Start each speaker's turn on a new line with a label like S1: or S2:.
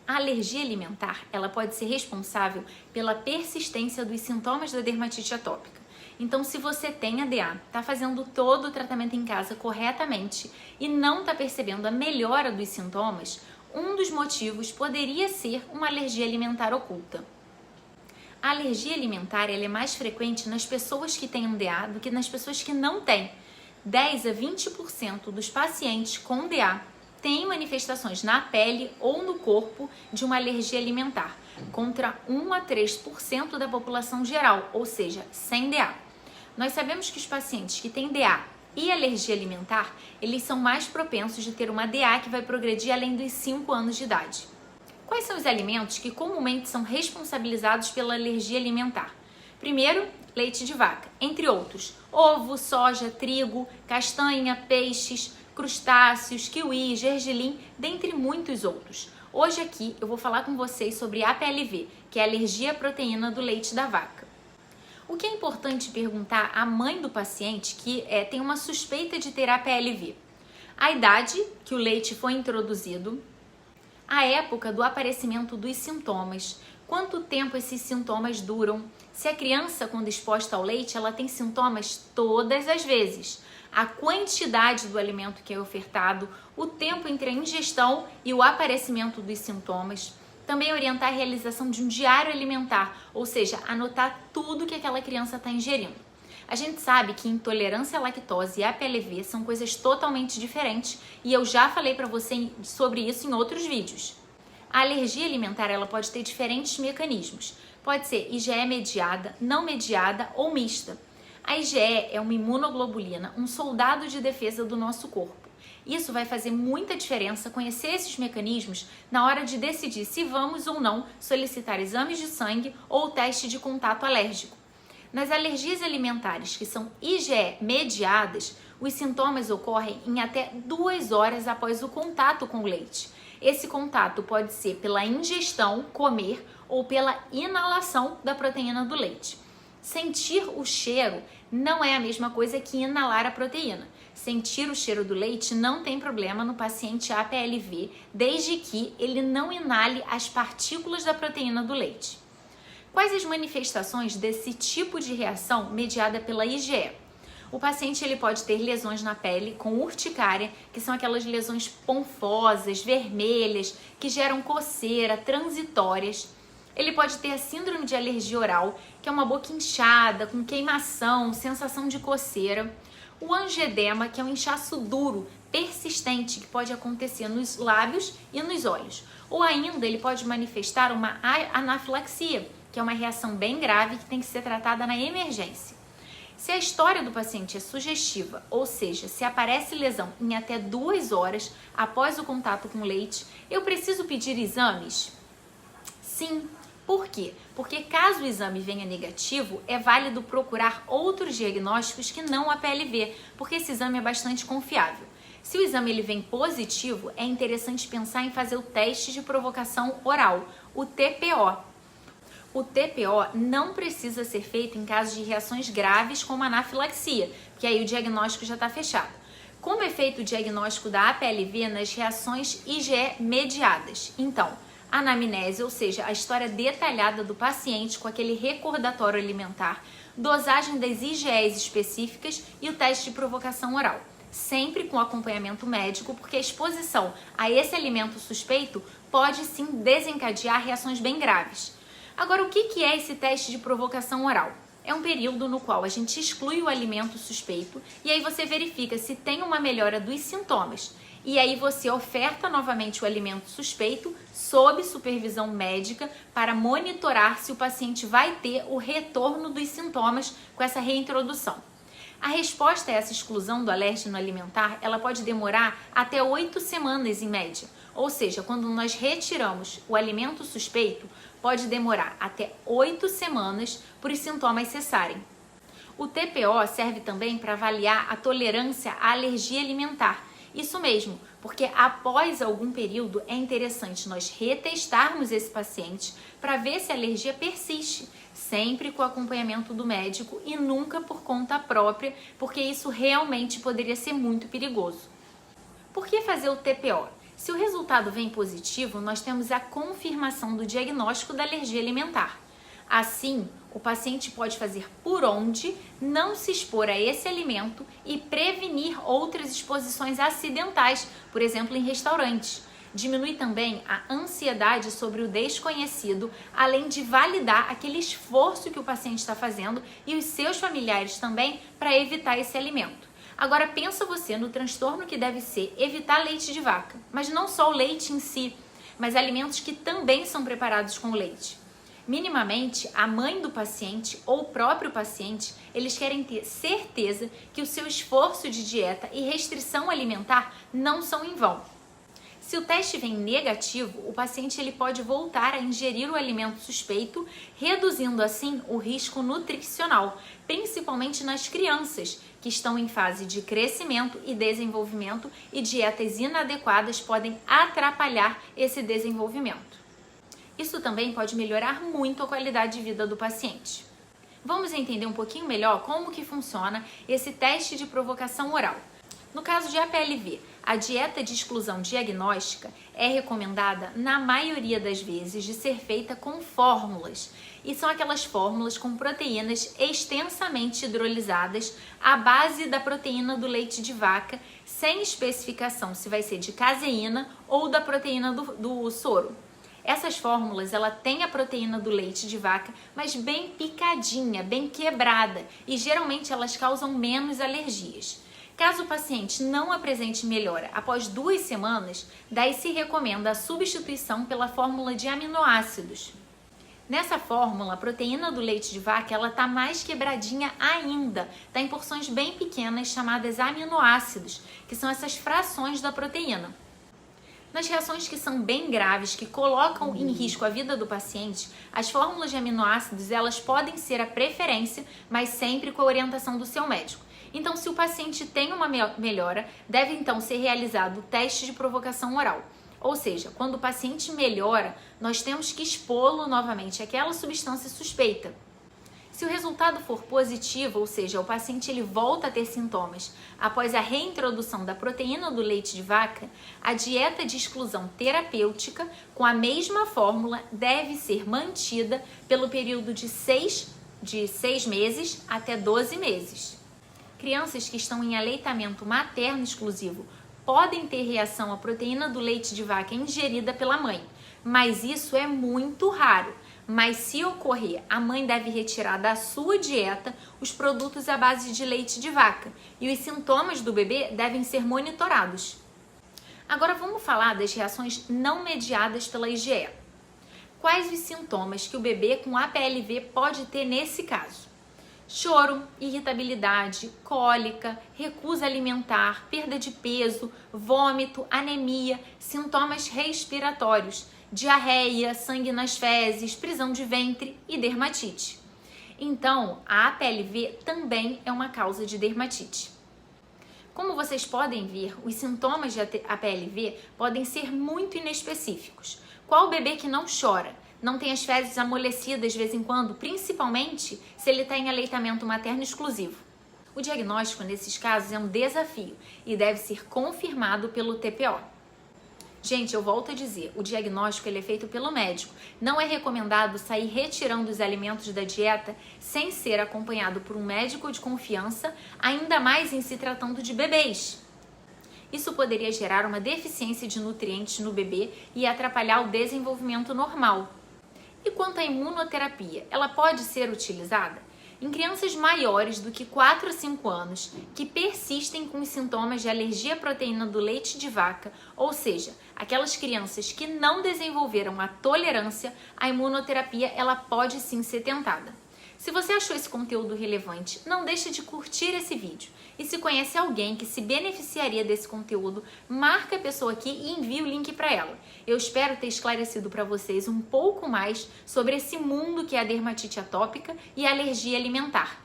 S1: A alergia alimentar, ela pode ser responsável pela persistência dos sintomas da dermatite atópica. Então, se você tem ADA, está fazendo todo o tratamento em casa corretamente e não está percebendo a melhora dos sintomas, um dos motivos poderia ser uma alergia alimentar oculta. A alergia alimentar ela é mais frequente nas pessoas que têm DA do que nas pessoas que não têm. 10 a 20% dos pacientes com DA têm manifestações na pele ou no corpo de uma alergia alimentar, contra 1 a 3% da população geral, ou seja, sem DA. Nós sabemos que os pacientes que têm DA e alergia alimentar, eles são mais propensos de ter uma DA que vai progredir além dos 5 anos de idade. Quais são os alimentos que comumente são responsabilizados pela alergia alimentar? Primeiro, leite de vaca, entre outros, ovo, soja, trigo, castanha, peixes, crustáceos, kiwi, gergelim, dentre muitos outros. Hoje aqui eu vou falar com vocês sobre APLV, que é a alergia à proteína do leite da vaca. O que é importante perguntar à mãe do paciente que tem uma suspeita de ter APLV? A idade que o leite foi introduzido, a época do aparecimento dos sintomas, quanto tempo esses sintomas duram, se a criança, quando exposta ao leite, ela tem sintomas todas as vezes, a quantidade do alimento que é ofertado, o tempo entre a ingestão e o aparecimento dos sintomas. Também orientar a realização de um diário alimentar, ou seja, anotar tudo que aquela criança está ingerindo. A gente sabe que intolerância à lactose e APLV são coisas totalmente diferentes e eu já falei para você sobre isso em outros vídeos. A alergia alimentar ela pode ter diferentes mecanismos. Pode ser IgE mediada, não mediada ou mista. A IgE é uma imunoglobulina, um soldado de defesa do nosso corpo. Isso vai fazer muita diferença conhecer esses mecanismos na hora de decidir se vamos ou não solicitar exames de sangue ou teste de contato alérgico. Nas alergias alimentares que são IgE mediadas, os sintomas ocorrem em até 2 horas após o contato com o leite. Esse contato pode ser pela ingestão, comer, ou pela inalação da proteína do leite. Sentir o cheiro não é a mesma coisa que inalar a proteína. Sentir o cheiro do leite não tem problema no paciente APLV, desde que ele não inale as partículas da proteína do leite. Quais as manifestações desse tipo de reação mediada pela IgE? O paciente ele pode ter lesões na pele com urticária, que são aquelas lesões ponfosas, vermelhas, que geram coceira, transitórias. Ele pode ter a síndrome de alergia oral, que é uma boca inchada, com queimação, sensação de coceira. O angedema, que é um inchaço duro, persistente, que pode acontecer nos lábios e nos olhos. Ou ainda ele pode manifestar uma anafilaxia, que é uma reação bem grave que tem que ser tratada na emergência. Se a história do paciente é sugestiva, ou seja, se aparece lesão em até 2 horas após o contato com o leite, eu preciso pedir exames? Sim. Por quê? Porque caso o exame venha negativo, é válido procurar outros diagnósticos que não a PLV, porque esse exame é bastante confiável. Se o exame ele vem positivo, é interessante pensar em fazer o teste de provocação oral, o TPO. O TPO não precisa ser feito em casos de reações graves como anafilaxia, porque aí o diagnóstico já está fechado. Como é feito o diagnóstico da APLV nas reações IgE mediadas? Então, anamnese, ou seja, a história detalhada do paciente com aquele recordatório alimentar, dosagem das IgEs específicas e o teste de provocação oral. Sempre com acompanhamento médico, porque a exposição a esse alimento suspeito pode sim desencadear reações bem graves. Agora, o que é esse teste de provocação oral? É um período no qual a gente exclui o alimento suspeito e aí você verifica se tem uma melhora dos sintomas. E aí você oferta novamente o alimento suspeito sob supervisão médica para monitorar se o paciente vai ter o retorno dos sintomas com essa reintrodução. A resposta a essa exclusão do alérgeno alimentar, ela pode demorar até 8 semanas em média. Ou seja, quando nós retiramos o alimento suspeito, pode demorar até 8 semanas para os sintomas cessarem. O TPO serve também para avaliar a tolerância à alergia alimentar. Isso mesmo, porque após algum período é interessante nós retestarmos esse paciente para ver se a alergia persiste, sempre com o acompanhamento do médico e nunca por conta própria, porque isso realmente poderia ser muito perigoso. Por que fazer o TPO? Se o resultado vem positivo, nós temos a confirmação do diagnóstico da alergia alimentar. Assim, o paciente pode fazer por onde não se expor a esse alimento e prevenir outras exposições acidentais, por exemplo, em restaurantes. Diminui também a ansiedade sobre o desconhecido, além de validar aquele esforço que o paciente está fazendo e os seus familiares também para evitar esse alimento. Agora pensa você no transtorno que deve ser evitar leite de vaca, mas não só o leite em si, mas alimentos que também são preparados com leite. Minimamente, a mãe do paciente ou o próprio paciente, eles querem ter certeza que o seu esforço de dieta e restrição alimentar não são em vão. Se o teste vem negativo, o paciente ele pode voltar a ingerir o alimento suspeito, reduzindo assim o risco nutricional, principalmente nas crianças que estão em fase de crescimento e desenvolvimento, e dietas inadequadas podem atrapalhar esse desenvolvimento. Isso também pode melhorar muito a qualidade de vida do paciente. Vamos entender um pouquinho melhor como que funciona esse teste de provocação oral. No caso de APLV, a dieta de exclusão diagnóstica é recomendada, na maioria das vezes, de ser feita com fórmulas. E são aquelas fórmulas com proteínas extensamente hidrolisadas à base da proteína do leite de vaca, sem especificação se vai ser de caseína ou da proteína do soro. Essas fórmulas, ela tem a proteína do leite de vaca, mas bem picadinha, bem quebrada, e geralmente elas causam menos alergias. Caso o paciente não apresente melhora após 2 semanas, daí se recomenda a substituição pela fórmula de aminoácidos. Nessa fórmula, a proteína do leite de vaca ela está mais quebradinha ainda, está em porções bem pequenas chamadas aminoácidos, que são essas frações da proteína. Nas reações que são bem graves, que colocam em risco a vida do paciente, as fórmulas de aminoácidos elas podem ser a preferência, mas sempre com a orientação do seu médico. Então, se o paciente tem uma melhora, deve então ser realizado o teste de provocação oral. Ou seja, quando o paciente melhora, nós temos que expô-lo novamente àquela substância suspeita. Se o resultado for positivo, ou seja, o paciente ele volta a ter sintomas após a reintrodução da proteína do leite de vaca, a dieta de exclusão terapêutica com a mesma fórmula deve ser mantida pelo período de 6 meses até 12 meses. Crianças que estão em aleitamento materno exclusivo podem ter reação à proteína do leite de vaca ingerida pela mãe, mas isso é muito raro. Mas se ocorrer, a mãe deve retirar da sua dieta os produtos à base de leite de vaca e os sintomas do bebê devem ser monitorados. Agora vamos falar das reações não mediadas pela IgE. Quais os sintomas que o bebê com APLV pode ter nesse caso? Choro, irritabilidade, cólica, recusa alimentar, perda de peso, vômito, anemia, sintomas respiratórios, diarreia, sangue nas fezes, prisão de ventre e dermatite. Então, a APLV também é uma causa de dermatite. Como vocês podem ver, os sintomas de APLV podem ser muito inespecíficos. Qual bebê que não chora? Não tem as fezes amolecidas de vez em quando, principalmente se ele está em aleitamento materno exclusivo. O diagnóstico nesses casos é um desafio e deve ser confirmado pelo TPO. Gente, eu volto a dizer, o diagnóstico ele é feito pelo médico. Não é recomendado sair retirando os alimentos da dieta sem ser acompanhado por um médico de confiança, ainda mais em se tratando de bebês. Isso poderia gerar uma deficiência de nutrientes no bebê e atrapalhar o desenvolvimento normal. E quanto à imunoterapia, ela pode ser utilizada? Em crianças maiores do que 4 a 5 anos que persistem com os sintomas de alergia à proteína do leite de vaca, ou seja, aquelas crianças que não desenvolveram a tolerância, a imunoterapia ela pode sim ser tentada. Se você achou esse conteúdo relevante, não deixe de curtir esse vídeo. E se conhece alguém que se beneficiaria desse conteúdo, marca a pessoa aqui e envie o link para ela. Eu espero ter esclarecido para vocês um pouco mais sobre esse mundo que é a dermatite atópica e a alergia alimentar.